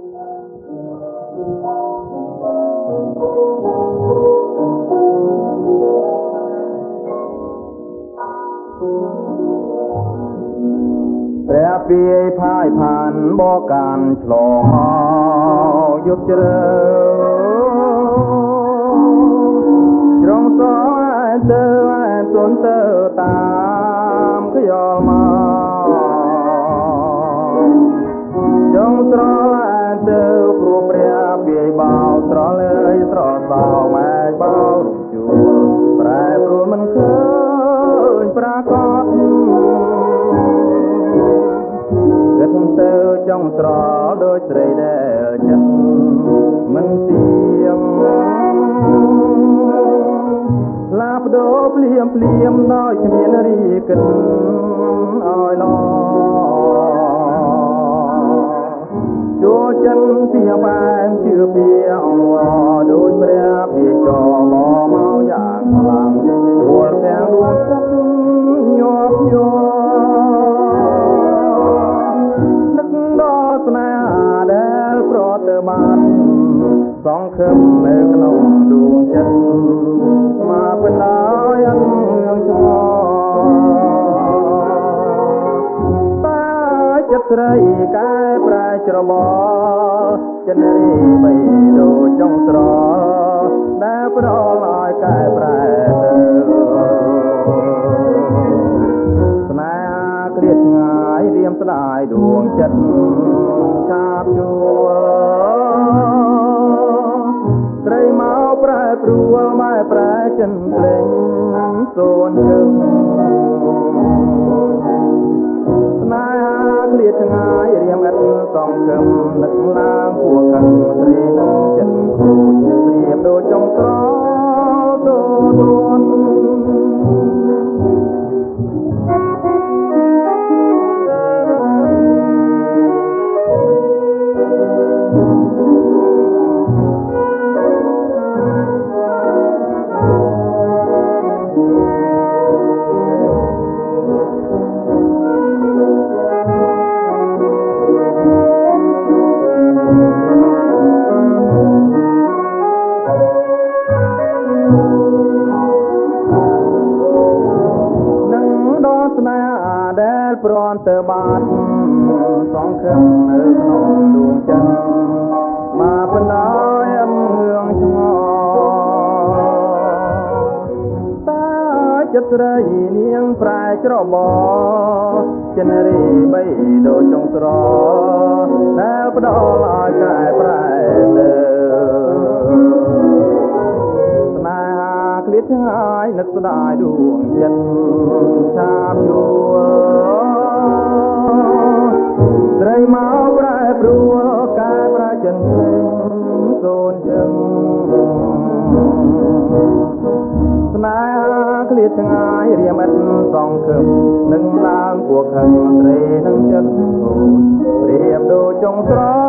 ព្រះពីផាយផានបកកានឆ្លងមកយុទ្ធជ្រើជ្រងសអែទៅអែទុនទៅតាមខ្យល់មកចងស្រលអែទៅព្រោះព្រះពីបោស្រលើយស្រសោម៉ែបោរំជួលប្រែប្រួលមិនឃើញប្រកបគិតទៅចង់ស្រលដោយស្រីដែលចិត្តមិនទៀងឡាបដោភ្លៀមភ្លៀមដោយគ្មានរីគិតឲ្យឡចូលចិនពីបែមជឿពីអង្វរដោយព្រះពីចោមកយ៉ាងខ្លាំងរួលទាំងដួងចិត្តញាប់ញ័រនឹកដល់ស្នេហាដែលប្រទៅបានសង្ឃឹមនៅក្នុងដួងចិត្តមកបណ្ដោយអង្រឿងឆ្ងល់តែចិត្តស្រីកែប្រែច្របល់ចិនរីបីដូចចង់ស្រលដែលផ្ដល់ឲ្យកែប្រែទៅស្នេហាគ្រៀតឆ្ងាយរៀមស្ដាយដួងចិត្តឆាបជួលត្រីមកប្រែព្រួលម៉ែប្រែចិនភ្លេងសូនជឹងស្នេហាគ្រៀតឆ្ងាយរៀមឥតសង្ឃឹមនឹកឡើងពួរខឹងស្រីនឹងចិនគ្រូចប្រៀបដូចចុងស្រលទូទួនព្រមទៅបាត់សង្ឃឹមនៅក្នុងដួងចិត្តមកបណ្ដោយអង្រឿងឆ្ងល់តែចិត្តស្រីនាងប្រែច្របល់ចិនរីបីដូចចុងស្រលដែលផ្ដល់ឲ្យកែប្រែទៅស្នេហាគ្លៀតឆ្ងាយនឹកស្ដាយដួងចិត្តឆាបជួលត្រីមកប្រែព្រួលកែប្រែចិនភ្លេងសូនជឹងស្នេហាគ្លៀតឆ្ងាយរៀមឥតសង្ឃឹមនឹងឡើងពួកខឹងត្រីនឹងចិត្តខូចប្រៀបដូចចុងស្រល